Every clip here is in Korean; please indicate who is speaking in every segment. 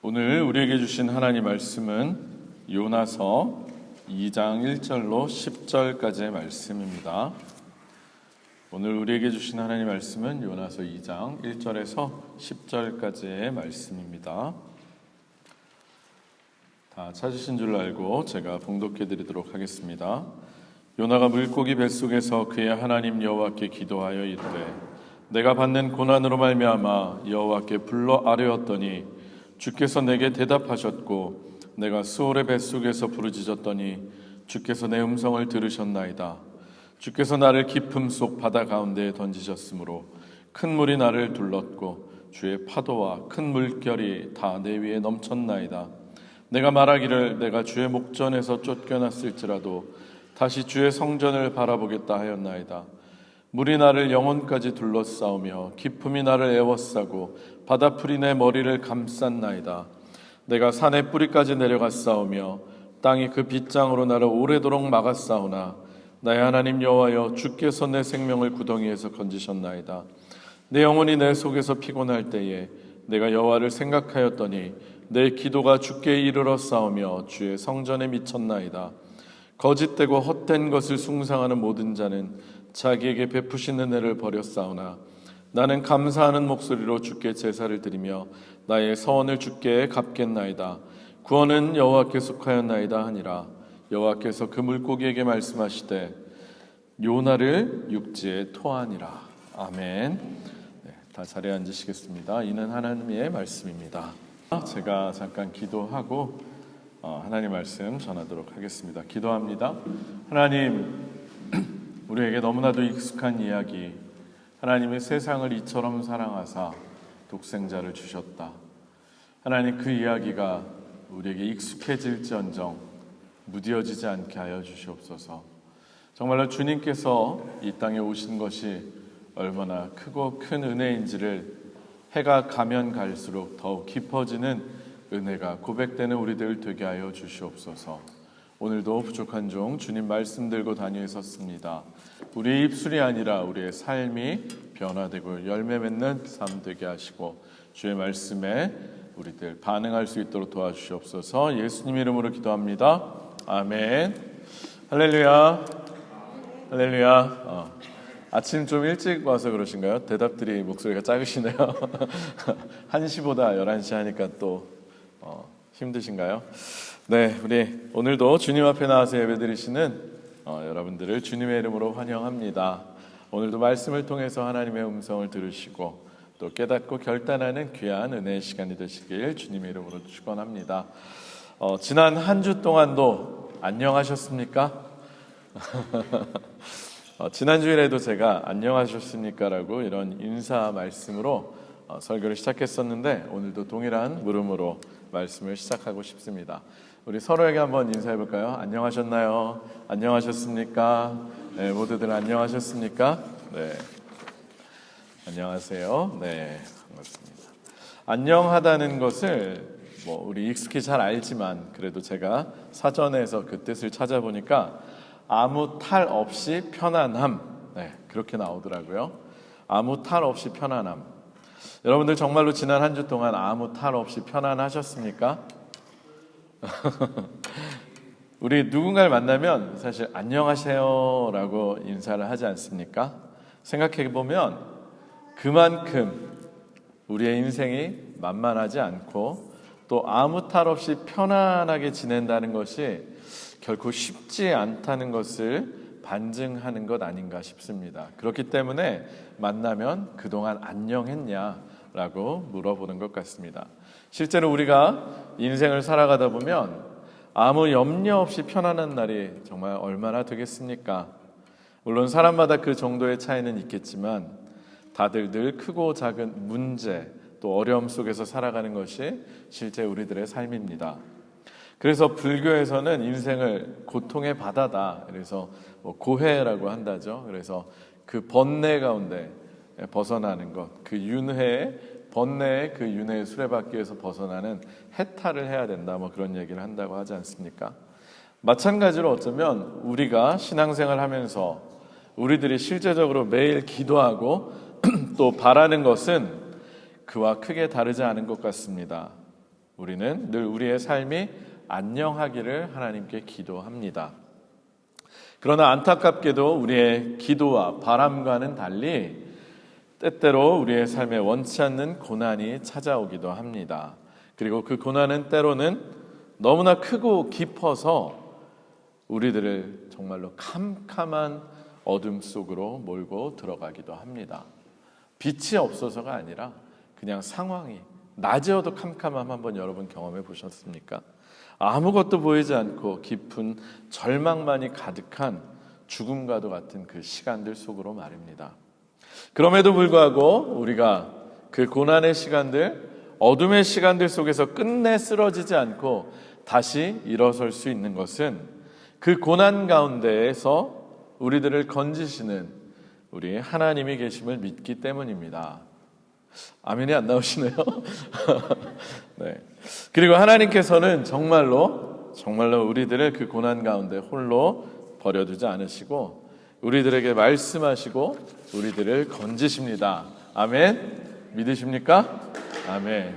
Speaker 1: 오늘 우리에게 주신 하나님 말씀은 요나서 2장 1절로 10절까지의 말씀입니다. 오늘 우리에게 주신 하나님 말씀은 요나서 2장 1절에서 10절까지의 말씀입니다. 다 찾으신 줄 알고 제가 봉독해 드리도록 하겠습니다. 요나가 물고기 뱃속에서 그의 하나님 여호와께 기도하여 이르되 내가 받는 고난으로 말미암아 여호와께 불러 아뢰었더니 주께서 내게 대답하셨고 내가 수올의 뱃속에서 부르짖었더니 주께서 내 음성을 들으셨나이다. 주께서 나를 깊음 속 바다 가운데에 던지셨으므로 큰 물이 나를 둘렀고 주의 파도와 큰 물결이 다 내 위에 넘쳤나이다. 내가 말하기를 내가 주의 목전에서 쫓겨났을지라도 다시 주의 성전을 바라보겠다 하였나이다. 물이 나를 영혼까지 둘러싸우며 깊음이 나를 에워싸고 바다풀이 내 머리를 감쌌나이다. 내가 산의 뿌리까지 내려갔사오며 땅이 그 빗장으로 나를 오래도록 막았사오나 나의 하나님 여호와여 주께서 내 생명을 구덩이에서 건지셨나이다. 내 영혼이 내 속에서 피곤할 때에 내가 여호와를 생각하였더니 내 기도가 주께 이르러 싸우며 주의 성전에 미쳤나이다. 거짓되고 헛된 것을 숭상하는 모든 자는 자기에게 베푸신 은혜를 버렸사오나 나는 감사하는 목소리로 주께 제사를 드리며 나의 서원을 주께 갚겠나이다. 구원은 여호와께 속하였나이다 하니라. 여호와께서 그 물고기에게 말씀하시되 요나를 육지에 토하니라. 아멘. 다 자리에 앉으시겠습니다. 이는 하나님의 말씀입니다. 제가 잠깐 기도하고 하나님 말씀 전하도록 하겠습니다. 기도합니다. 하나님, 우리에게 너무나도 익숙한 이야기, 하나님의 세상을 이처럼 사랑하사 독생자를 주셨다. 하나님, 그 이야기가 우리에게 익숙해질지언정 무뎌지지 않게 하여 주시옵소서. 정말로 주님께서 이 땅에 오신 것이 얼마나 크고 큰 은혜인지를 해가 가면 갈수록 더욱 깊어지는 은혜가 고백되는 우리들 되게 하여 주시옵소서. 오늘도 부족한 종 주님 말씀 들고 단위에 섰습니다. 우리의 입술이 아니라 우리의 삶이 변화되고 열매 맺는 삶 되게 하시고 주의 말씀에 우리들 반응할 수 있도록 도와주시옵소서. 예수님 이름으로 기도합니다. 아멘. 할렐루야. 할렐루야. 아침 좀 일찍 와서 그러신가요? 대답들이 목소리가 작으시네요. 1시보다 11시 하니까 또 힘드신가요? 네, 우리 오늘도 주님 앞에 나와서 예배드리시는 여러분들을 주님의 이름으로 환영합니다. 오늘도 말씀을 통해서 하나님의 음성을 들으시고 또 깨닫고 결단하는 귀한 은혜의 시간이 되시길 주님의 이름으로 축원합니다. 지난 한 주 동안도 안녕하셨습니까? 지난 주일에도 제가 안녕하셨습니까? 라고 이런 인사 말씀으로 설교를 시작했었는데 오늘도 동일한 물음으로 말씀을 시작하고 싶습니다. 우리 서로에게 한번 인사해 볼까요? 안녕하셨나요? 안녕하셨습니까? 네, 모두들 안녕하셨습니까? 네, 안녕하세요. 네, 반갑습니다. 안녕하다는 것을 우리 익숙히 잘 알지만 그래도 제가 사전에서 그 뜻을 찾아보니까 아무 탈 없이 편안함, 네, 그렇게 나오더라고요. 아무 탈 없이 편안함. 여러분들 정말로 지난 한 주 동안 아무 탈 없이 편안하셨습니까? 우리 누군가를 만나면 사실 안녕하세요 라고 인사를 하지 않습니까? 생각해 보면 그만큼 우리의 인생이 만만하지 않고 또 아무 탈 없이 편안하게 지낸다는 것이 결코 쉽지 않다는 것을 반증하는 것 아닌가 싶습니다. 그렇기 때문에 만나면 그동안 안녕했냐라고 물어보는 것 같습니다. 실제로 우리가 인생을 살아가다 보면 아무 염려 없이 편안한 날이 정말 얼마나 되겠습니까? 물론 사람마다 그 정도의 차이는 있겠지만 다들 늘 크고 작은 문제 또 어려움 속에서 살아가는 것이 실제 우리들의 삶입니다. 그래서 불교에서는 인생을 고통의 바다다. 그래서 고해라고 한다죠. 그래서 그 번뇌 가운데 벗어나는 것, 그 윤회의 번뇌의 그 윤회의 수레바퀴에서 벗어나는 해탈을 해야 된다. 그런 얘기를 한다고 하지 않습니까? 마찬가지로 어쩌면 우리가 신앙생활 하면서 우리들이 실제적으로 매일 기도하고 또 바라는 것은 그와 크게 다르지 않은 것 같습니다. 우리는 늘 우리의 삶이 안녕하기를 하나님께 기도합니다. 그러나 안타깝게도 우리의 기도와 바람과는 달리 때때로 우리의 삶에 원치 않는 고난이 찾아오기도 합니다. 그리고 그 고난은 때로는 너무나 크고 깊어서 우리들을 정말로 캄캄한 어둠 속으로 몰고 들어가기도 합니다. 빛이 없어서가 아니라 그냥 상황이, 낮에어도 캄캄함 한번 여러분 경험해 보셨습니까? 아무것도 보이지 않고 깊은 절망만이 가득한 죽음과도 같은 그 시간들 속으로 말입니다. 그럼에도 불구하고 우리가 그 고난의 시간들, 어둠의 시간들 속에서 끝내 쓰러지지 않고 다시 일어설 수 있는 것은 그 고난 가운데에서 우리들을 건지시는 우리 하나님이 계심을 믿기 때문입니다. 아멘이 안 나오시네요. 네. 그리고 하나님께서는 정말로 우리들을 그 고난 가운데 홀로 버려두지 않으시고 우리들에게 말씀하시고 우리들을 건지십니다. 아멘. 믿으십니까? 아멘.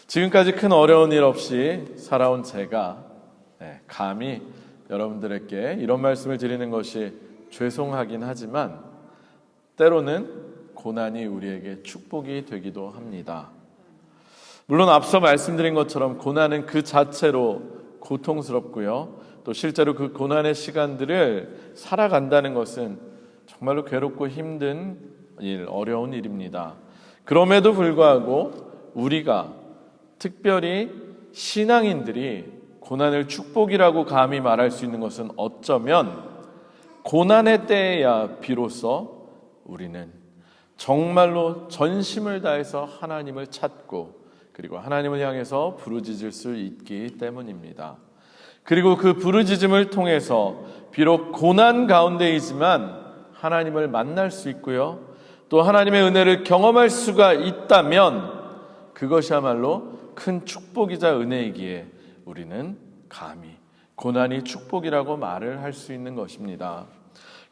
Speaker 1: 지금까지 큰 어려운 일 없이 살아온 제가 감히 여러분들에게 이런 말씀을 드리는 것이 죄송하긴 하지만 때로는 고난이 우리에게 축복이 되기도 합니다. 물론 앞서 말씀드린 것처럼 고난은 그 자체로 고통스럽고요. 또 실제로 그 고난의 시간들을 살아간다는 것은 정말로 괴롭고 힘든 일, 어려운 일입니다. 그럼에도 불구하고 우리가 특별히 신앙인들이 고난을 축복이라고 감히 말할 수 있는 것은 어쩌면 고난의 때에야 비로소 우리는 정말로 전심을 다해서 하나님을 찾고 그리고 하나님을 향해서 부르짖을 수 있기 때문입니다. 그리고 그 부르짖음을 통해서 비록 고난 가운데이지만 하나님을 만날 수 있고요. 또 하나님의 은혜를 경험할 수가 있다면 그것이야말로 큰 축복이자 은혜이기에 우리는 감히 고난이 축복이라고 말을 할 수 있는 것입니다.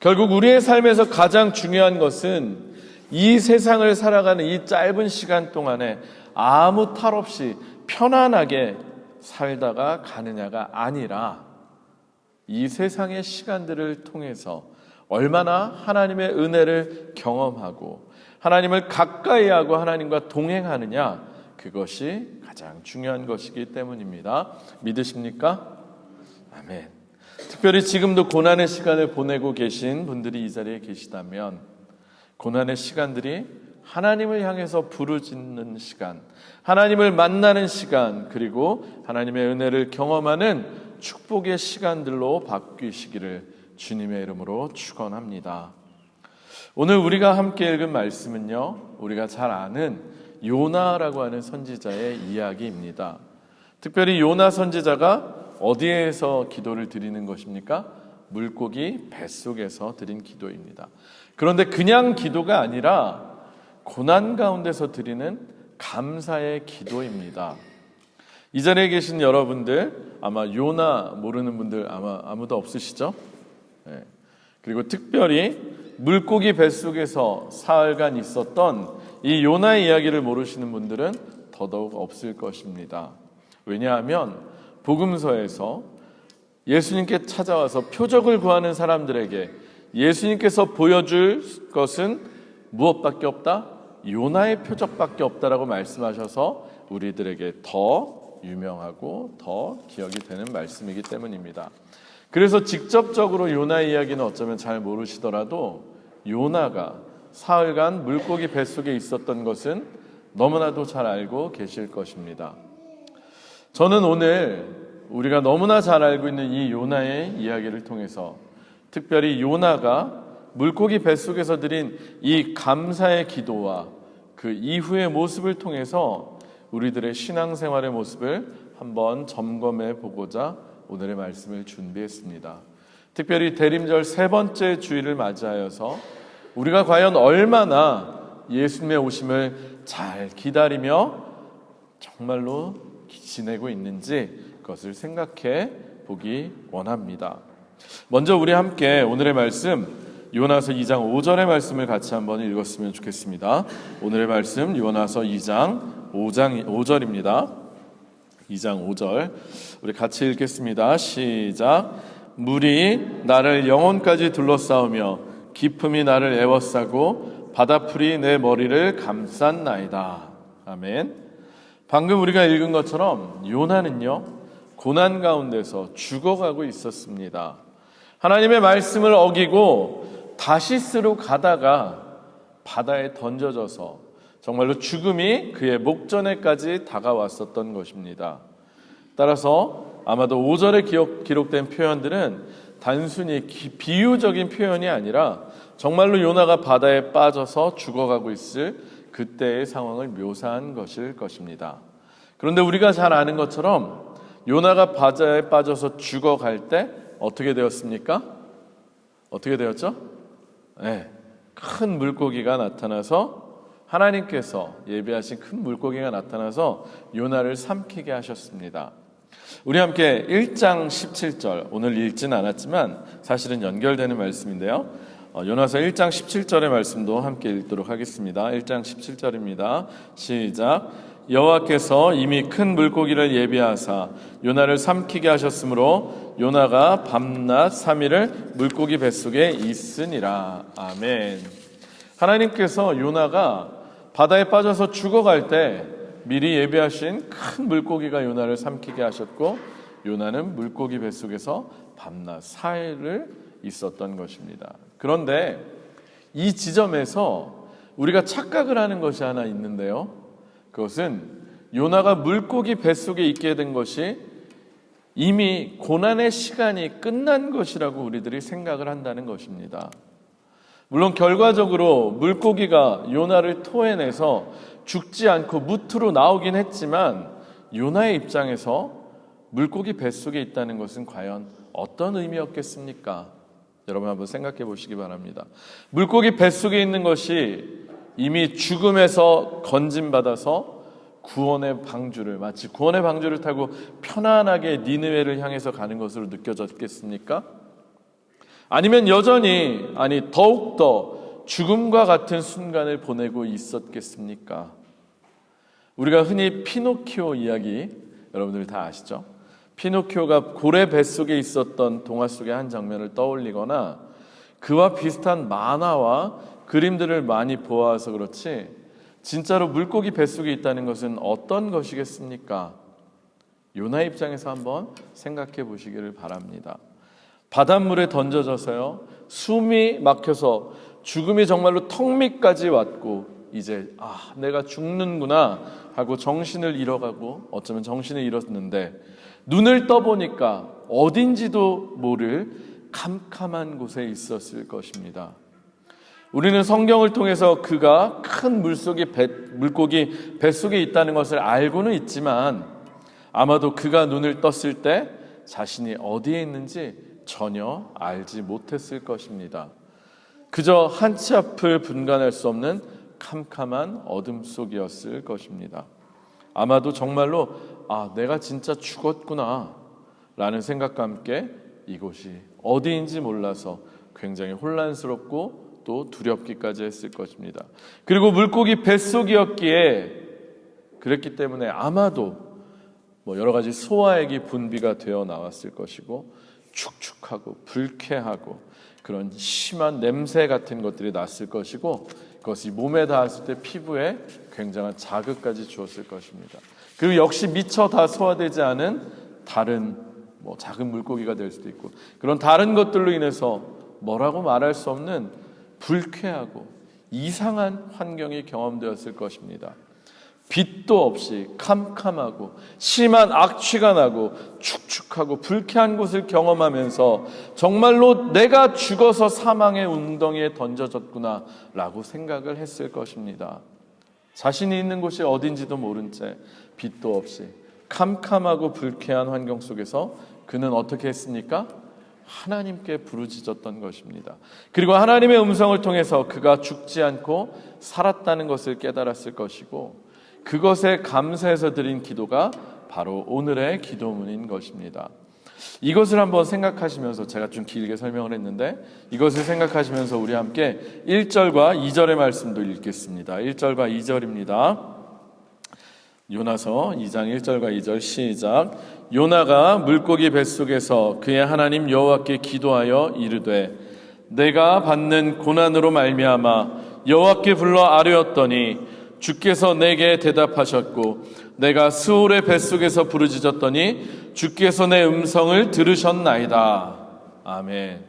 Speaker 1: 결국 우리의 삶에서 가장 중요한 것은 이 세상을 살아가는 이 짧은 시간 동안에 아무 탈 없이 편안하게 살다가 가느냐가 아니라 이 세상의 시간들을 통해서 얼마나 하나님의 은혜를 경험하고 하나님을 가까이 하고 하나님과 동행하느냐, 그것이 가장 중요한 것이기 때문입니다. 믿으십니까? 아멘. 특별히 지금도 고난의 시간을 보내고 계신 분들이 이 자리에 계시다면 고난의 시간들이 하나님을 향해서 부르짖는 시간, 하나님을 만나는 시간, 그리고 하나님의 은혜를 경험하는 축복의 시간들로 바뀌시기를 주님의 이름으로 축원합니다. 오늘 우리가 함께 읽은 말씀은요, 우리가 잘 아는 요나라고 하는 선지자의 이야기입니다. 특별히 요나 선지자가 어디에서 기도를 드리는 것입니까? 물고기 뱃속에서 드린 기도입니다. 그런데 그냥 기도가 아니라 고난 가운데서 드리는 감사의 기도입니다. 이 자리에 계신 여러분들 아마 요나 모르는 분들 아마 아무도 없으시죠? 네. 그리고 특별히 물고기 뱃속에서 사흘간 있었던 이 요나의 이야기를 모르시는 분들은 더더욱 없을 것입니다. 왜냐하면 복음서에서 예수님께 찾아와서 표적을 구하는 사람들에게 예수님께서 보여줄 것은 무엇밖에 없다? 요나의 표적밖에 없다라고 말씀하셔서 우리들에게 더 유명하고 더 기억이 되는 말씀이기 때문입니다. 그래서 직접적으로 요나의 이야기는 어쩌면 잘 모르시더라도 요나가 사흘간 물고기 뱃속에 있었던 것은 너무나도 잘 알고 계실 것입니다. 저는 오늘 우리가 너무나 잘 알고 있는 이 요나의 이야기를 통해서 특별히 요나가 물고기 뱃속에서 드린 이 감사의 기도와 그 이후의 모습을 통해서 우리들의 신앙생활의 모습을 한번 점검해 보고자 오늘의 말씀을 준비했습니다. 특별히 대림절 세 번째 주일을 맞이하여서 우리가 과연 얼마나 예수님의 오심을 잘 기다리며 정말로 지내고 있는지 그것을 생각해 보기 원합니다. 먼저 우리 함께 오늘의 말씀 요나서 2장 5절의 말씀을 같이 한번 읽었으면 좋겠습니다. 오늘의 말씀 요나서 2장 5절입니다. 2장 5절 우리 같이 읽겠습니다. 시작. 물이 나를 영혼까지 둘러싸우며 기품이 나를 애워싸고 바다풀이 내 머리를 감쌌나이다. 아멘. 방금 우리가 읽은 것처럼 요나는요, 고난 가운데서 죽어가고 있었습니다. 하나님의 말씀을 어기고 다시스로 가다가 바다에 던져져서 정말로 죽음이 그의 목전에까지 다가왔었던 것입니다. 따라서 아마도 5절에 기록된 표현들은 단순히 비유적인 표현이 아니라 정말로 요나가 바다에 빠져서 죽어가고 있을 그때의 상황을 묘사한 것일 것입니다. 그런데 우리가 잘 아는 것처럼 요나가 바다에 빠져서 죽어갈 때 어떻게 되었습니까? 어떻게 되었죠? 네, 큰 물고기가 나타나서 하나님께서 예비하신 큰 물고기가 나타나서 요나를 삼키게 하셨습니다. 우리 함께 1장 17절, 오늘 읽지는 않았지만 사실은 연결되는 말씀인데요. 요나서 1장 17절의 말씀도 함께 읽도록 하겠습니다. 1장 17절입니다. 시작. 여호와께서 이미 큰 물고기를 예비하사 요나를 삼키게 하셨으므로 요나가 밤낮 3일을 물고기 뱃속에 있으니라. 아멘. 하나님께서 요나가 바다에 빠져서 죽어갈 때 미리 예비하신 큰 물고기가 요나를 삼키게 하셨고, 요나는 물고기 뱃속에서 밤낮 4일을 있었던 것입니다. 그런데 이 지점에서 우리가 착각을 하는 것이 하나 있는데요, 그것은 요나가 물고기 뱃속에 있게 된 것이 이미 고난의 시간이 끝난 것이라고 우리들이 생각을 한다는 것입니다. 물론 결과적으로 물고기가 요나를 토해내서 죽지 않고 무트로 나오긴 했지만 요나의 입장에서 물고기 뱃속에 있다는 것은 과연 어떤 의미였겠습니까? 여러분 한번 생각해 보시기 바랍니다. 물고기 뱃속에 있는 것이 이미 죽음에서 건진받아서 구원의 방주를, 마치 구원의 방주를 타고 편안하게 니느웨를 향해서 가는 것으로 느껴졌겠습니까? 아니면 여전히, 아니 더욱더 죽음과 같은 순간을 보내고 있었겠습니까? 우리가 흔히 피노키오 이야기, 여러분들 다 아시죠? 피노키오가 고래 뱃속에 있었던 동화 속의 한 장면을 떠올리거나 그와 비슷한 만화와 그림들을 많이 보아서 그렇지 진짜로 물고기 뱃속에 있다는 것은 어떤 것이겠습니까? 요나 입장에서 한번 생각해 보시기를 바랍니다. 바닷물에 던져져서요, 숨이 막혀서 죽음이 정말로 턱 밑까지 왔고 이제 내가 죽는구나 하고 정신을 잃어가고 어쩌면 정신을 잃었는데 눈을 떠보니까 어딘지도 모를 캄캄한 곳에 있었을 것입니다. 우리는 성경을 통해서 그가 큰 물고기 뱃속에 있다는 것을 알고는 있지만 아마도 그가 눈을 떴을 때 자신이 어디에 있는지 전혀 알지 못했을 것입니다. 그저 한 치 앞을 분간할 수 없는 캄캄한 어둠 속이었을 것입니다. 아마도 정말로 내가 진짜 죽었구나 라는 생각과 함께 이곳이 어디인지 몰라서 굉장히 혼란스럽고 또 두렵기까지 했을 것입니다. 그리고 물고기 뱃속이었기에 그랬기 때문에 아마도 여러 가지 소화액이 분비가 되어 나왔을 것이고 축축하고 불쾌하고 그런 심한 냄새 같은 것들이 났을 것이고 그것이 몸에 닿았을 때 피부에 굉장한 자극까지 주었을 것입니다. 그리고 역시 미처 다 소화되지 않은 다른 작은 물고기가 될 수도 있고 그런 다른 것들로 인해서 뭐라고 말할 수 없는 불쾌하고 이상한 환경이 경험되었을 것입니다. 빛도 없이 캄캄하고 심한 악취가 나고 축축하고 불쾌한 곳을 경험하면서 정말로 내가 죽어서 사망의 웅덩이에 던져졌구나 라고 생각을 했을 것입니다. 자신이 있는 곳이 어딘지도 모른 채 빛도 없이 캄캄하고 불쾌한 환경 속에서 그는 어떻게 했습니까? 하나님께 부르짖었던 것입니다. 그리고 하나님의 음성을 통해서 그가 죽지 않고 살았다는 것을 깨달았을 것이고 그것에 감사해서 드린 기도가 바로 오늘의 기도문인 것입니다. 이것을 한번 생각하시면서 제가 좀 길게 설명을 했는데 이것을 생각하시면서 우리 함께 1절과 2절의 말씀도 읽겠습니다. 1절과 2절입니다. 요나서 2장 1절과 2절 시작. 요나가 물고기 뱃속에서 그의 하나님 여호와께 기도하여 이르되 내가 받는 고난으로 말미암아 여호와께 불러 아뢰었더니 주께서 내게 대답하셨고 내가 스올의 뱃속에서 부르짖었더니 주께서 내 음성을 들으셨나이다. 아멘.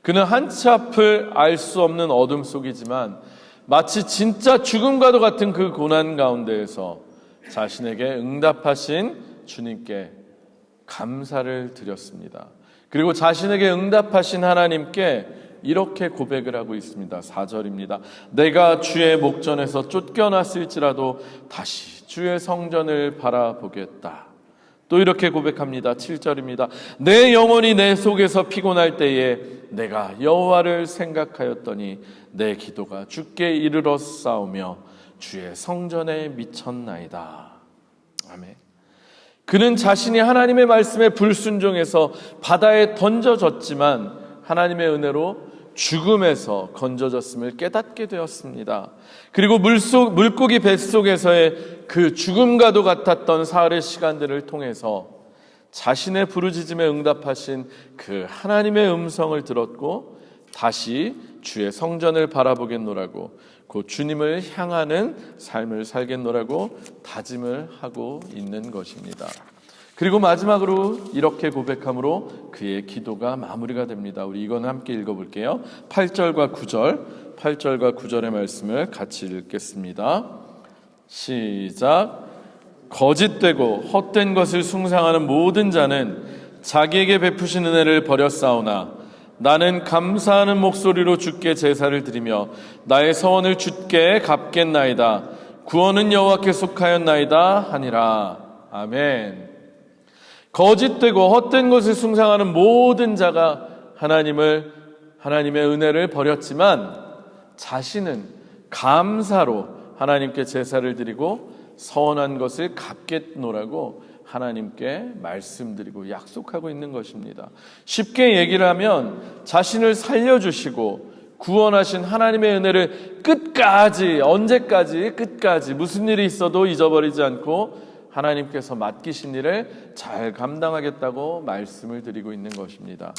Speaker 1: 그는 한치 앞을 알 수 없는 어둠 속이지만 마치 진짜 죽음과도 같은 그 고난 가운데에서 자신에게 응답하신 주님께 감사를 드렸습니다. 그리고 자신에게 응답하신 하나님께 이렇게 고백을 하고 있습니다. 4절입니다. 내가 주의 목전에서 쫓겨났을지라도 다시 주의 성전을 바라보겠다. 또 이렇게 고백합니다. 7절입니다. 내 영혼이 내 속에서 피곤할 때에 내가 여호와를 생각하였더니 내 기도가 주께 이르러 싸우며 주의 성전에 미쳤나이다. 아멘. 그는 자신이 하나님의 말씀에 불순종해서 바다에 던져졌지만 하나님의 은혜로 죽음에서 건져졌음을 깨닫게 되었습니다. 그리고 물고기 뱃속에서의 그 죽음과도 같았던 사흘의 시간들을 통해서 자신의 부르짖음에 응답하신 그 하나님의 음성을 들었고 다시 주의 성전을 바라보겠노라고 그 주님을 향하는 삶을 살겠노라고 다짐을 하고 있는 것입니다. 그리고 마지막으로 이렇게 고백함으로 그의 기도가 마무리가 됩니다. 우리 이건 함께 읽어볼게요. 8절과 9절의 말씀을 같이 읽겠습니다. 시작. 거짓되고 헛된 것을 숭상하는 모든 자는 자기에게 베푸신 은혜를 버렸사오나 나는 감사하는 목소리로 주께 제사를 드리며 나의 서원을 주께 갚겠나이다. 구원은 여호와께 속하였나이다 하니라. 아멘. 거짓되고 헛된 것을 숭상하는 모든 자가 하나님의 은혜를 버렸지만 자신은 감사로 하나님께 제사를 드리고 서원한 것을 갚겠노라고 하나님께 말씀드리고 약속하고 있는 것입니다. 쉽게 얘기를 하면 자신을 살려주시고 구원하신 하나님의 은혜를 끝까지, 언제까지, 끝까지 무슨 일이 있어도 잊어버리지 않고 하나님께서 맡기신 일을 잘 감당하겠다고 말씀을 드리고 있는 것입니다.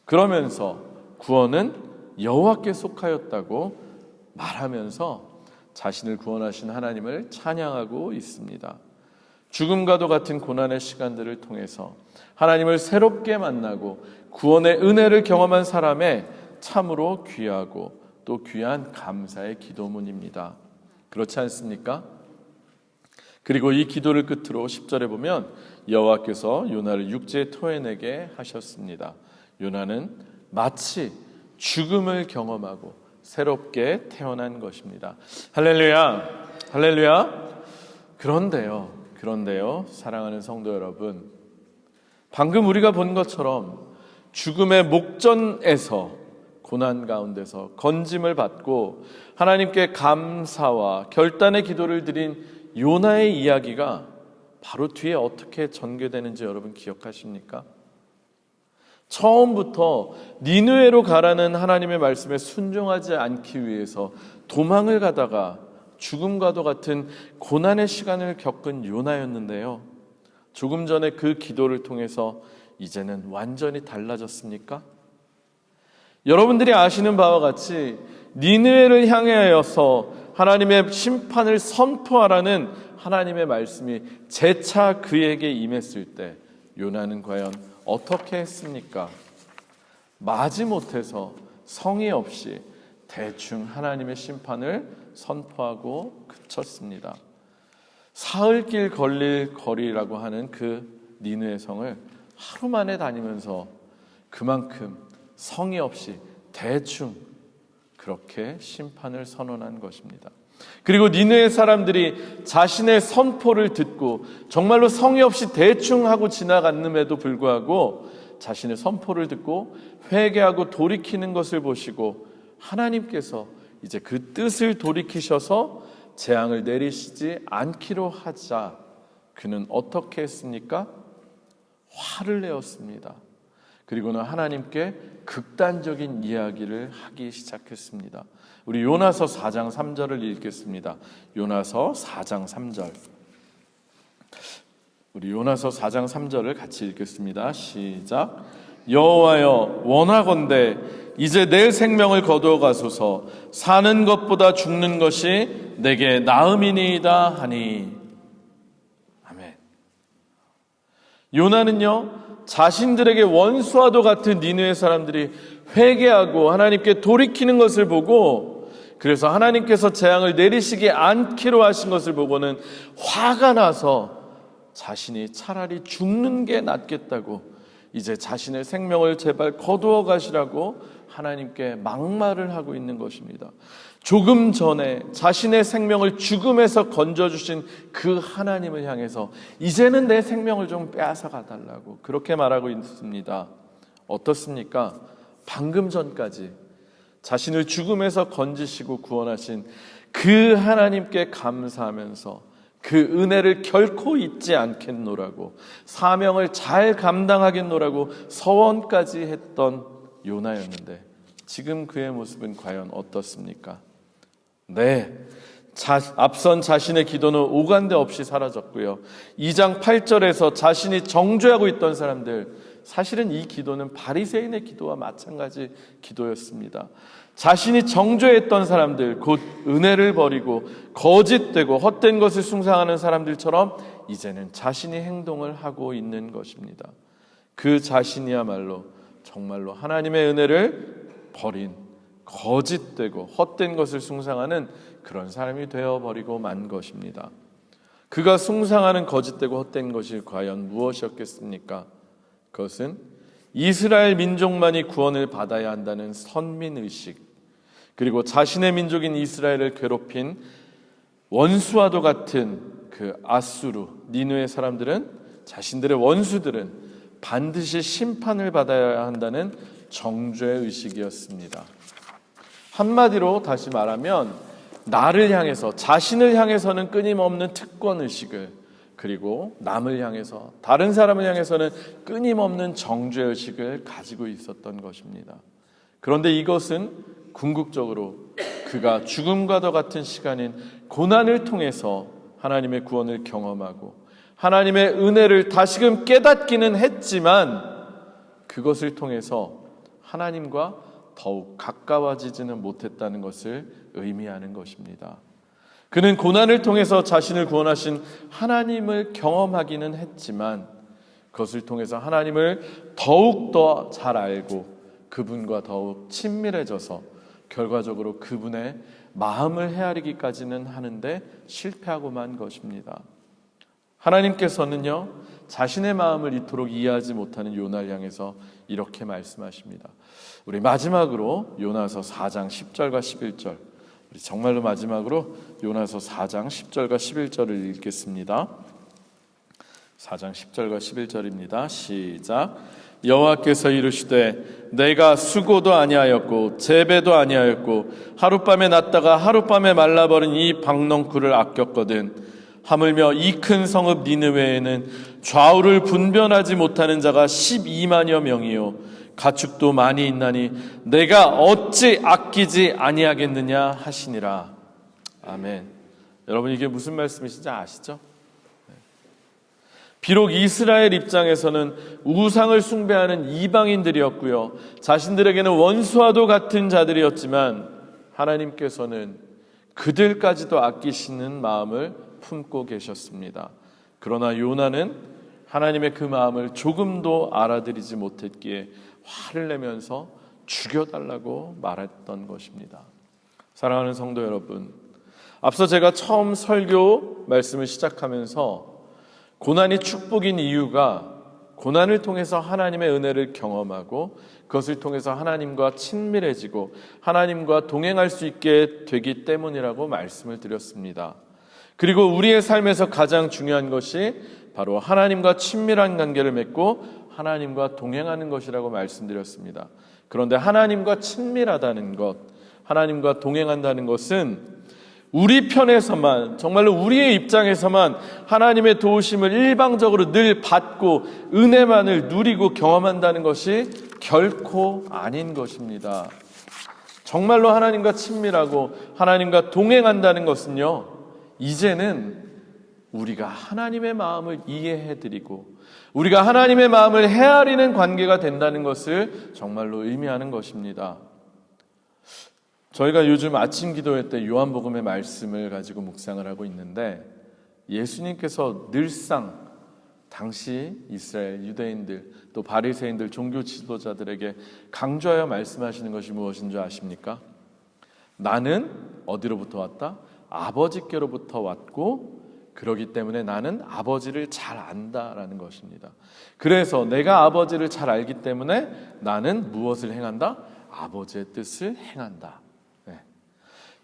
Speaker 1: 그러면서 구원은 여호와께 속하였다고 말하면서 자신을 구원하신 하나님을 찬양하고 있습니다. 죽음과도 같은 고난의 시간들을 통해서 하나님을 새롭게 만나고 구원의 은혜를 경험한 사람의 참으로 귀하고 또 귀한 감사의 기도문입니다. 그렇지 않습니까? 그리고 이 기도를 끝으로 10절에 보면 여호와께서 요나를 육지에 토해내게 하셨습니다. 요나는 마치 죽음을 경험하고 새롭게 태어난 것입니다. 할렐루야, 할렐루야. 그런데요, 사랑하는 성도 여러분, 방금 우리가 본 것처럼 죽음의 목전에서 고난 가운데서 건짐을 받고 하나님께 감사와 결단의 기도를 드린 요나의 이야기가 바로 뒤에 어떻게 전개되는지 여러분 기억하십니까? 처음부터 니느웨로 가라는 하나님의 말씀에 순종하지 않기 위해서 도망을 가다가 죽음과도 같은 고난의 시간을 겪은 요나였는데요. 조금 전에 그 기도를 통해서 이제는 완전히 달라졌습니까? 여러분들이 아시는 바와 같이 니느웨를 향하여서 하나님의 심판을 선포하라는 하나님의 말씀이 재차 그에게 임했을 때 요나는 과연 어떻게 했습니까? 마지못해서 성의 없이 대충 하나님의 심판을 선포하고 그쳤습니다. 사흘길 걸릴 거리라고 하는 그 니느웨 성을 하루 만에 다니면서 그만큼 성의 없이 대충 그렇게 심판을 선언한 것입니다. 그리고 니느웨 사람들이 자신의 선포를 듣고 정말로 성의 없이 대충 하고 지나갔음에도 불구하고 자신의 선포를 듣고 회개하고 돌이키는 것을 보시고 하나님께서 이제 그 뜻을 돌이키셔서 재앙을 내리시지 않기로 하자 그는 어떻게 했습니까? 화를 내었습니다. 그리고는 하나님께 극단적인 이야기를 하기 시작했습니다. 우리 요나서 4장 3절을 읽겠습니다. 요나서 4장 3절 우리 요나서 4장 3절을 같이 읽겠습니다. 시작. 여호와여 원하건대 이제 내 생명을 거두어 가소서. 사는 것보다 죽는 것이 내게 나음이니이다 하니. 아멘. 요나는요, 자신들에게 원수와도 같은 니느웨 사람들이 회개하고 하나님께 돌이키는 것을 보고, 그래서 하나님께서 재앙을 내리시지 않기로 하신 것을 보고는 화가 나서 자신이 차라리 죽는 게 낫겠다고, 이제 자신의 생명을 제발 거두어 가시라고 하나님께 막말을 하고 있는 것입니다. 조금 전에 자신의 생명을 죽음에서 건져주신 그 하나님을 향해서 이제는 내 생명을 좀 빼앗아가 달라고 그렇게 말하고 있습니다. 어떻습니까? 방금 전까지 자신을 죽음에서 건지시고 구원하신 그 하나님께 감사하면서 그 은혜를 결코 잊지 않겠노라고, 사명을 잘 감당하겠노라고 서원까지 했던 요나였는데 지금 그의 모습은 과연 어떻습니까? 네, 앞선 자신의 기도는 오간데 없이 사라졌고요. 2장 8절에서 자신이 정죄하고 있던 사람들, 사실은 이 기도는 바리새인의 기도와 마찬가지 기도였습니다. 자신이 정죄했던 사람들, 곧 은혜를 버리고 거짓되고 헛된 것을 숭상하는 사람들처럼 이제는 자신이 행동을 하고 있는 것입니다. 그 자신이야말로 정말로 하나님의 은혜를 버린 거짓되고 헛된 것을 숭상하는 그런 사람이 되어버리고 만 것입니다. 그가 숭상하는 거짓되고 헛된 것이 과연 무엇이었겠습니까? 그것은 이스라엘 민족만이 구원을 받아야 한다는 선민의식, 그리고 자신의 민족인 이스라엘을 괴롭힌 원수와도 같은 그 아수르, 니느웨 사람들은, 자신들의 원수들은 반드시 심판을 받아야 한다는 정죄의식이었습니다. 한마디로 다시 말하면 나를 향해서, 자신을 향해서는 끊임없는 특권의식을, 그리고 남을 향해서, 다른 사람을 향해서는 끊임없는 정죄의식을 가지고 있었던 것입니다. 그런데 이것은 궁극적으로 그가 죽음과도 같은 시간인 고난을 통해서 하나님의 구원을 경험하고 하나님의 은혜를 다시금 깨닫기는 했지만 그것을 통해서 하나님과 더욱 가까워지지는 못했다는 것을 의미하는 것입니다. 그는 고난을 통해서 자신을 구원하신 하나님을 경험하기는 했지만 그것을 통해서 하나님을 더욱더 잘 알고 그분과 더욱 친밀해져서 결과적으로 그분의 마음을 헤아리기까지는 하는데 실패하고만 것입니다. 하나님께서는요, 자신의 마음을 이토록 이해하지 못하는 요나를 향해서 이렇게 말씀하십니다. 우리 마지막으로 요나서 4장 10절과 11절, 우리 정말로 마지막으로 요나서 4장 10절과 11절을 읽겠습니다. 4장 10절과 11절입니다. 시작. 여호와께서 이르시되 내가 수고도 아니하였고 재배도 아니하였고 하룻밤에 났다가 하룻밤에 말라버린 이 박넝쿨을 아꼈거든. 하물며 이 큰 성읍 니느웨에는 좌우를 분별하지 못하는 자가 12만여 명이요 가축도 많이 있나니 내가 어찌 아끼지 아니하겠느냐 하시니라. 아멘. 여러분, 이게 무슨 말씀이신지 아시죠? 비록 이스라엘 입장에서는 우상을 숭배하는 이방인들이었고요, 자신들에게는 원수와도 같은 자들이었지만 하나님께서는 그들까지도 아끼시는 마음을 품고 계셨습니다. 그러나 요나는 하나님의 그 마음을 조금도 알아들이지 못했기에 화를 내면서 죽여달라고 말했던 것입니다. 사랑하는 성도 여러분, 앞서 제가 처음 설교 말씀을 시작하면서 고난이 축복인 이유가 고난을 통해서 하나님의 은혜를 경험하고 그것을 통해서 하나님과 친밀해지고 하나님과 동행할 수 있게 되기 때문이라고 말씀을 드렸습니다. 그리고 우리의 삶에서 가장 중요한 것이 바로 하나님과 친밀한 관계를 맺고 하나님과 동행하는 것이라고 말씀드렸습니다. 그런데 하나님과 친밀하다는 것, 하나님과 동행한다는 것은 우리 편에서만, 정말로 우리의 입장에서만 하나님의 도우심을 일방적으로 늘 받고 은혜만을 누리고 경험한다는 것이 결코 아닌 것입니다. 정말로 하나님과 친밀하고 하나님과 동행한다는 것은요, 이제는 우리가 하나님의 마음을 이해해드리고 우리가 하나님의 마음을 헤아리는 관계가 된다는 것을 정말로 의미하는 것입니다. 저희가 요즘 아침 기도회 때 요한복음의 말씀을 가지고 묵상을 하고 있는데, 예수님께서 늘상 당시 이스라엘 유대인들 또 바리새인들 종교 지도자들에게 강조하여 말씀하시는 것이 무엇인 줄 아십니까? 나는 어디로부터 왔다? 아버지께로부터 왔고 그러기 때문에 나는 아버지를 잘 안다라는 것입니다. 그래서 내가 아버지를 잘 알기 때문에 나는 무엇을 행한다? 아버지의 뜻을 행한다.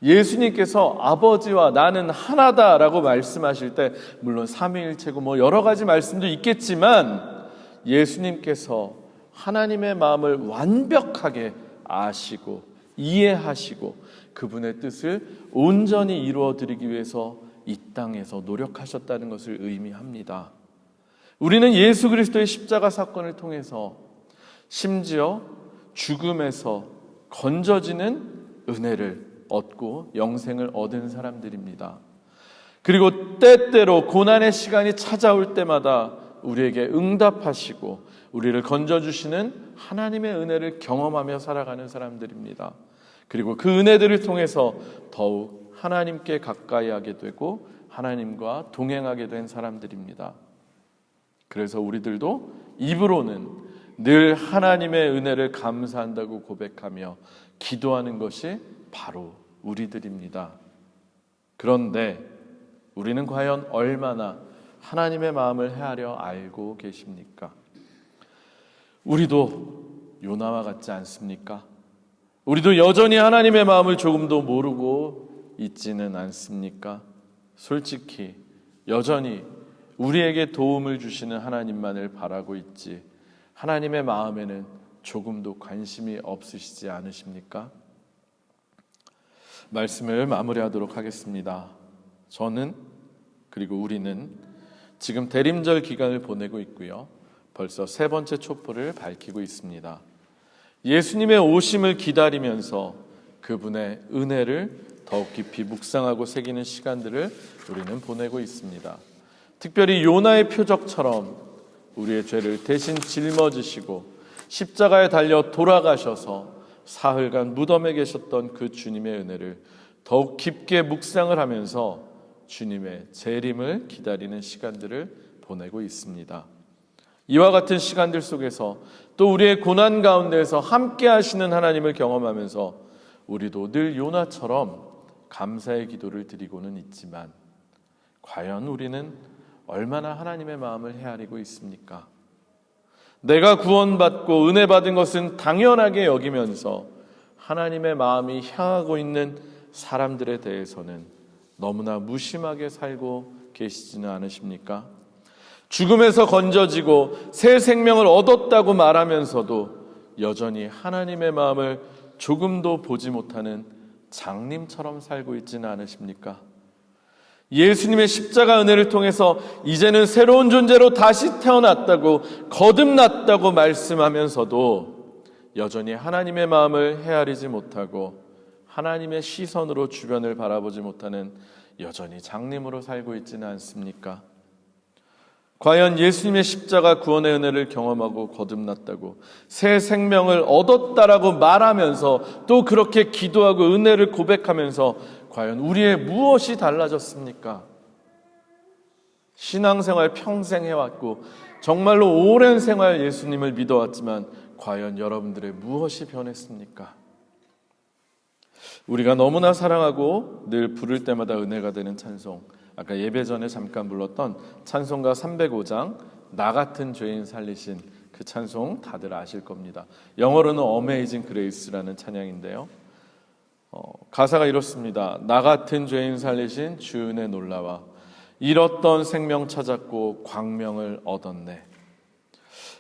Speaker 1: 예수님께서 아버지와 나는 하나다라고 말씀하실 때 물론 삼위일체고 여러 가지 말씀도 있겠지만 예수님께서 하나님의 마음을 완벽하게 아시고 이해하시고 그분의 뜻을 온전히 이루어 드리기 위해서 이 땅에서 노력하셨다는 것을 의미합니다. 우리는 예수 그리스도의 십자가 사건을 통해서 심지어 죽음에서 건져지는 은혜를 얻고 영생을 얻은 사람들입니다. 그리고 때때로 고난의 시간이 찾아올 때마다 우리에게 응답하시고 우리를 건져주시는 하나님의 은혜를 경험하며 살아가는 사람들입니다. 그리고 그 은혜들을 통해서 더욱 하나님께 가까이 하게 되고 하나님과 동행하게 된 사람들입니다. 그래서 우리들도 입으로는 늘 하나님의 은혜를 감사한다고 고백하며 기도하는 것이 바로 우리들입니다. 그런데 우리는 과연 얼마나 하나님의 마음을 헤아려 알고 계십니까? 우리도 요나와 같지 않습니까? 우리도 여전히 하나님의 마음을 조금도 모르고 있지는 않습니까? 솔직히 여전히 우리에게 도움을 주시는 하나님만을 바라고 있지 하나님의 마음에는 조금도 관심이 없으시지 않으십니까? 말씀을 마무리하도록 하겠습니다. 저는 그리고 우리는 지금 대림절 기간을 보내고 있고요. 벌써 세 번째 촛불을 밝히고 있습니다. 예수님의 오심을 기다리면서 그분의 은혜를 더욱 깊이 묵상하고 새기는 시간들을 우리는 보내고 있습니다. 특별히 요나의 표적처럼 우리의 죄를 대신 짊어지시고 십자가에 달려 돌아가셔서 사흘간 무덤에 계셨던 그 주님의 은혜를 더욱 깊게 묵상을 하면서 주님의 재림을 기다리는 시간들을 보내고 있습니다. 이와 같은 시간들 속에서 또 우리의 고난 가운데에서 함께 하시는 하나님을 경험하면서 우리도 늘 요나처럼 감사의 기도를 드리고는 있지만 과연 우리는 얼마나 하나님의 마음을 헤아리고 있습니까? 내가 구원받고 은혜 받은 것은 당연하게 여기면서 하나님의 마음이 향하고 있는 사람들에 대해서는 너무나 무심하게 살고 계시지는 않으십니까? 죽음에서 건져지고 새 생명을 얻었다고 말하면서도 여전히 하나님의 마음을 조금도 보지 못하는 장님처럼 살고 있지는 않으십니까? 예수님의 십자가 은혜를 통해서 이제는 새로운 존재로 다시 태어났다고 거듭났다고 말씀하면서도 여전히 하나님의 마음을 헤아리지 못하고 하나님의 시선으로 주변을 바라보지 못하는 여전히 장님으로 살고 있지는 않습니까? 과연 예수님의 십자가 구원의 은혜를 경험하고 거듭났다고 새 생명을 얻었다라고 말하면서 또 그렇게 기도하고 은혜를 고백하면서 과연 우리의 무엇이 달라졌습니까? 신앙생활 평생 해왔고 정말로 오랜 생활 예수님을 믿어왔지만 과연 여러분들의 무엇이 변했습니까? 우리가 너무나 사랑하고 늘 부를 때마다 은혜가 되는 찬송, 아까 예배 전에 잠깐 불렀던 찬송가 305장 나 같은 죄인 살리신 그 찬송 다들 아실 겁니다. 영어로는 Amazing Grace라는 찬양인데요. 가사가 이렇습니다. 나 같은 죄인 살리신 주 은혜 놀라와 잃었던 생명 찾았고 광명을 얻었네.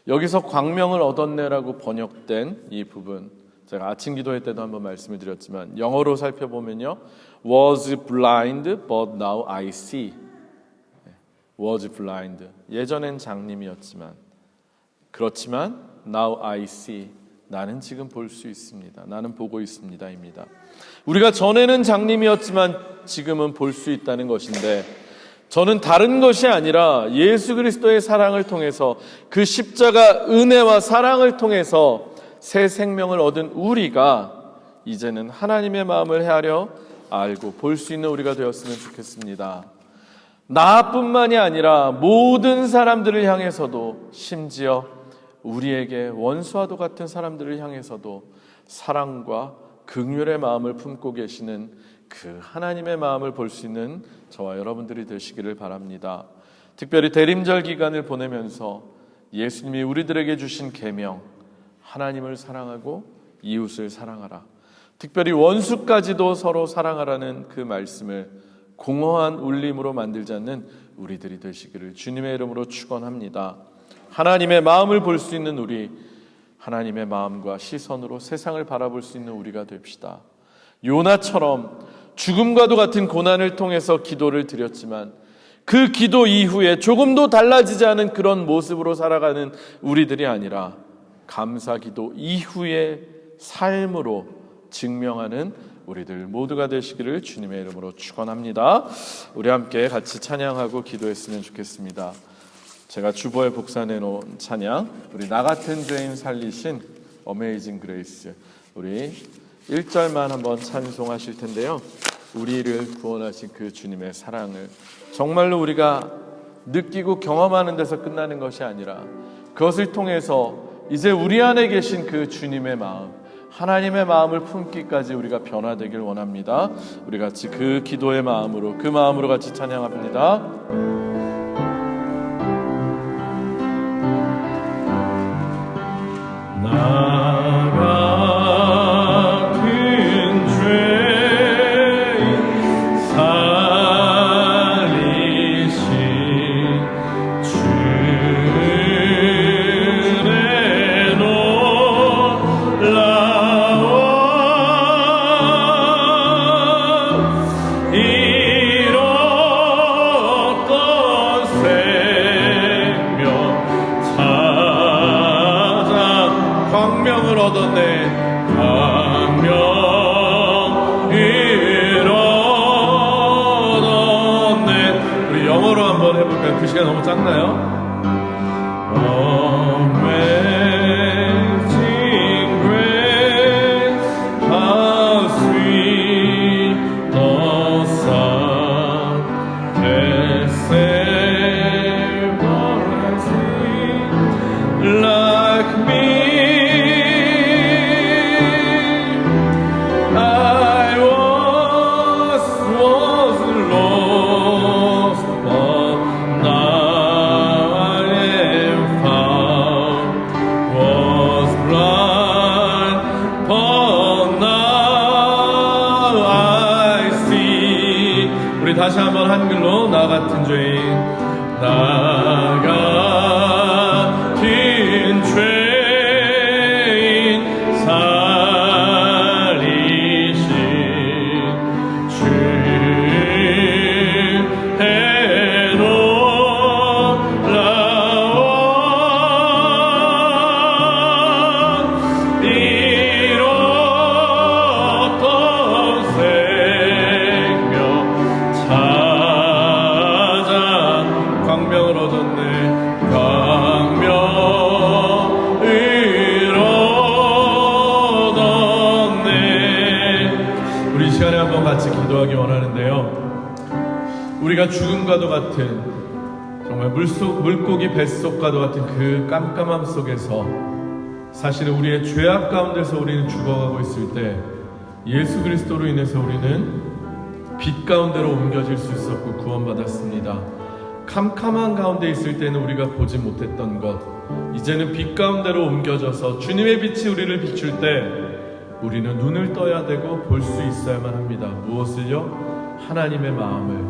Speaker 1: 여기서 광명을 얻었네라고 번역된 이 부분, 제가 아침 기도회 때도 한번 말씀을 드렸지만 영어로 살펴보면요, was blind but now I see. was blind, 예전엔 장님이었지만 그렇지만 now I see, 나는 지금 볼 수 있습니다. 나는 보고 있습니다입니다. 우리가 전에는 장님이었지만 지금은 볼 수 있다는 것인데, 저는 다른 것이 아니라 예수 그리스도의 사랑을 통해서 그 십자가 은혜와 사랑을 통해서 새 생명을 얻은 우리가 이제는 하나님의 마음을 헤아려 알고 볼 수 있는 우리가 되었으면 좋겠습니다. 나뿐만이 아니라 모든 사람들을 향해서도, 심지어 우리에게 원수와도 같은 사람들을 향해서도 사랑과 긍휼의 마음을 품고 계시는 그 하나님의 마음을 볼 수 있는 저와 여러분들이 되시기를 바랍니다. 특별히 대림절 기간을 보내면서 예수님이 우리들에게 주신 계명, 하나님을 사랑하고 이웃을 사랑하라, 특별히 원수까지도 서로 사랑하라는 그 말씀을 공허한 울림으로 만들지 않는 우리들이 되시기를 주님의 이름으로 축원합니다. 하나님의 마음을 볼 수 있는 우리, 하나님의 마음과 시선으로 세상을 바라볼 수 있는 우리가 됩시다. 요나처럼 죽음과도 같은 고난을 통해서 기도를 드렸지만 그 기도 이후에 조금도 달라지지 않은 그런 모습으로 살아가는 우리들이 아니라 감사기도 이후의 삶으로 증명하는 우리들 모두가 되시기를 주님의 이름으로 축원합니다. 우리 함께 같이 찬양하고 기도했으면 좋겠습니다. 제가 주보에 복사해 놓은 찬양, 우리 나 같은 죄인 살리신 어메이징 그레이스, 우리 1절만 한번 찬송하실 텐데요. 우리를 구원하신 그 주님의 사랑을 정말로 우리가 느끼고 경험하는 데서 끝나는 것이 아니라 그것을 통해서 이제 우리 안에 계신 그 주님의 마음, 하나님의 마음을 품기까지 우리가 변화되길 원합니다. 우리 같이 그 기도의 마음으로, 그 마음으로 같이 찬양합니다.
Speaker 2: 그 시간 너무 작나요? Amazing grace, how sweet the sound that saved a sinner like me. I was lost, but now I am found, was blind, but now I see. 우리 다시 한번 한글로 나 같은 죄인, 나 같은 죄인 살리신 주 같이 기도하기 원하는데요. 우리가 죽음과도 같은, 정말 물고기 뱃속과도 같은 그 깜깜함 속에서 사실은 우리의 죄악 가운데서 우리는 죽어가고 있을 때 예수 그리스도로 인해서 우리는 빛 가운데로 옮겨질 수 있었고 구원받았습니다. 캄캄한 가운데 있을 때는 우리가 보지 못했던 것, 이제는 빛 가운데로 옮겨져서 주님의 빛이 우리를 비출 때 우리는 눈을 떠야 되고 볼 수 있어야만 합니다. 무엇을요? 하나님의 마음을,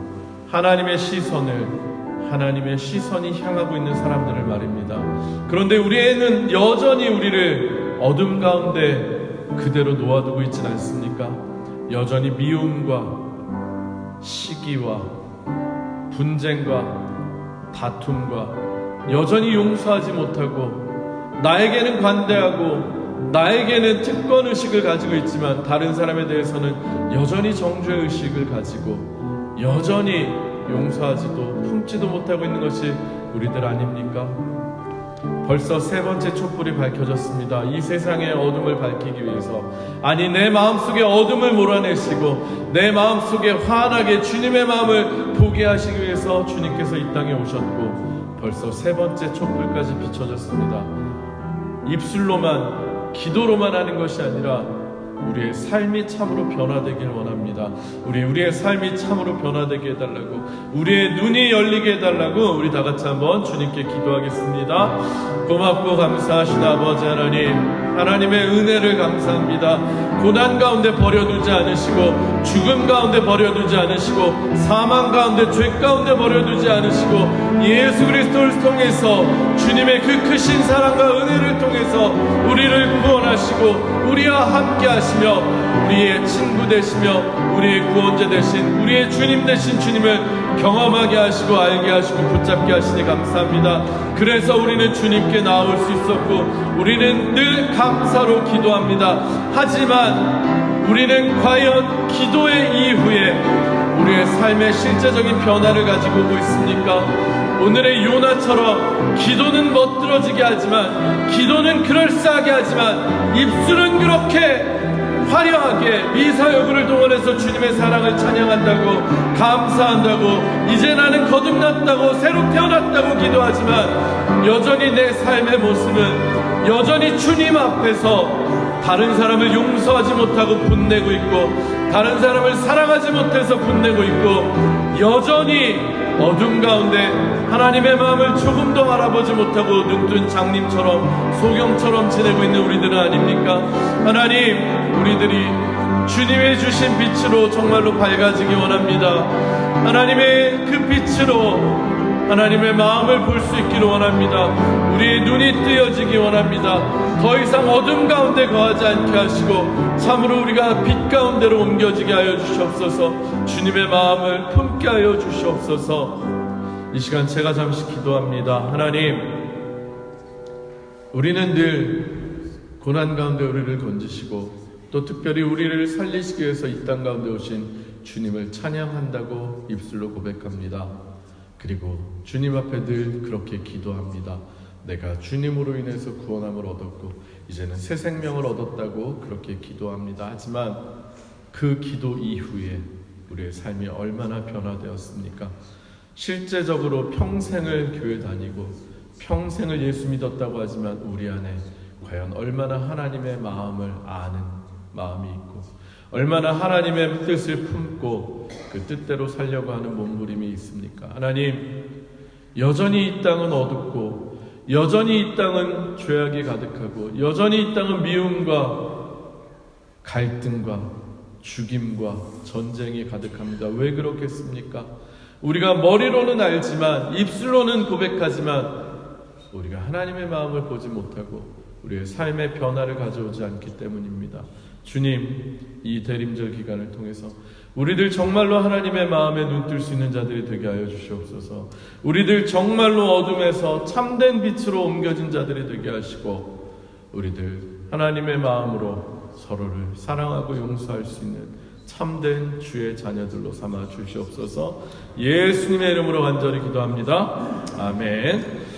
Speaker 2: 하나님의 시선을, 하나님의 시선이 향하고 있는 사람들을 말입니다. 그런데 우리는 여전히 우리를 어둠 가운데 그대로 놓아두고 있진 않습니까? 여전히 미움과 시기와 분쟁과 다툼과 여전히 용서하지 못하고, 나에게는 관대하고 나에게는 특권의식을 가지고 있지만 다른 사람에 대해서는 여전히 정죄의식을 가지고 여전히 용서하지도 품지도 못하고 있는 것이 우리들 아닙니까? 벌써 세 번째 촛불이 밝혀졌습니다. 이 세상의 어둠을 밝히기 위해서, 아니 내 마음속에 어둠을 몰아내시고 내 마음속에 환하게 주님의 마음을 보게 하시기 위해서 주님께서 이 땅에 오셨고, 벌써 세 번째 촛불까지 비춰졌습니다. 입술로만 기도로만 하는 것이 아니라 우리의 삶이 참으로 변화되길 원합니다. 우리의 삶이 참으로 변화되게 해달라고, 우리의 눈이 열리게 해달라고 우리 다 같이 한번 주님께 기도하겠습니다. 고맙고 감사하신 아버지 하나님, 하나님의 은혜를 감사합니다. 고난 가운데 버려두지 않으시고, 죽음 가운데 버려두지 않으시고, 사망 가운데, 죄 가운데 버려두지 않으시고, 예수 그리스도를 통해서 주님의 그 크신 사랑과 은혜를 통해서 우리를 구원하시고 우리와 함께 하시며 우리의 친구 되시며 우리의 구원자 되신, 우리의 주님 되신 주님을 경험하게 하시고 알게 하시고 붙잡게 하시니 감사합니다. 그래서 우리는 주님께 나올 수 있었고 우리는 늘 감사로 기도합니다. 하지만 우리는 과연 기도의 이후에 우리의 삶의 실제적인 변화를 가지고 오고 있습니까? 오늘의 요나처럼 기도는 멋들어지게 하지만, 기도는 그럴싸하게 하지만, 입술은 그렇게 화려하게 미사여구를 동원해서 주님의 사랑을 찬양한다고, 감사한다고, 이제 나는 거듭났다고, 새로 태어났다고 기도하지만 여전히 내 삶의 모습은 여전히 주님 앞에서 다른 사람을 용서하지 못하고 분내고 있고, 다른 사람을 사랑하지 못해서 분내고 있고, 여전히 어둠 가운데 하나님의 마음을 조금 더 알아보지 못하고 눈뜬 장님처럼 소경처럼 지내고 있는 우리들은 아닙니까? 하나님, 우리들이 주님의 주신 빛으로 정말로 밝아지기 원합니다. 하나님의 그 빛으로 하나님의 마음을 볼 수 있기를 원합니다. 우리의 눈이 뜨여지기 원합니다. 더 이상 어둠 가운데 거하지 않게 하시고 참으로 우리가 빛 가운데로 옮겨지게 하여 주시옵소서. 주님의 마음을 품게 하여 주시옵소서. 이 시간 제가 잠시 기도합니다. 하나님, 우리는 늘 고난 가운데 우리를 건지시고 또 특별히 우리를 살리시기 위해서 이 땅 가운데 오신 주님을 찬양한다고 입술로 고백합니다. 그리고 주님 앞에 늘 그렇게 기도합니다. 내가 주님으로 인해서 구원함을 얻었고 이제는 새 생명을 얻었다고 그렇게 기도합니다. 하지만 그 기도 이후에 우리의 삶이 얼마나 변화되었습니까? 실제적으로 평생을 교회 다니고 평생을 예수 믿었다고 하지만 우리 안에 과연 얼마나 하나님의 마음을 아는 마음이 있고 얼마나 하나님의 뜻을 품고 그 뜻대로 살려고 하는 몸부림이 있습니까? 하나님, 여전히 이 땅은 어둡고 여전히 이 땅은 죄악이 가득하고 여전히 이 땅은 미움과 갈등과 죽임과 전쟁이 가득합니다. 왜 그렇겠습니까? 우리가 머리로는 알지만 입술로는 고백하지만 우리가 하나님의 마음을 보지 못하고 우리의 삶의 변화를 가져오지 않기 때문입니다. 주님, 이 대림절 기간을 통해서 우리들 정말로 하나님의 마음에 눈뜰 수 있는 자들이 되게 하여 주시옵소서. 우리들 정말로 어둠에서 참된 빛으로 옮겨진 자들이 되게 하시고 우리들 하나님의 마음으로 서로를 사랑하고 용서할 수 있는 참된 주의 자녀들로 삼아 주시옵소서. 예수님의 이름으로 간절히 기도합니다. 아멘.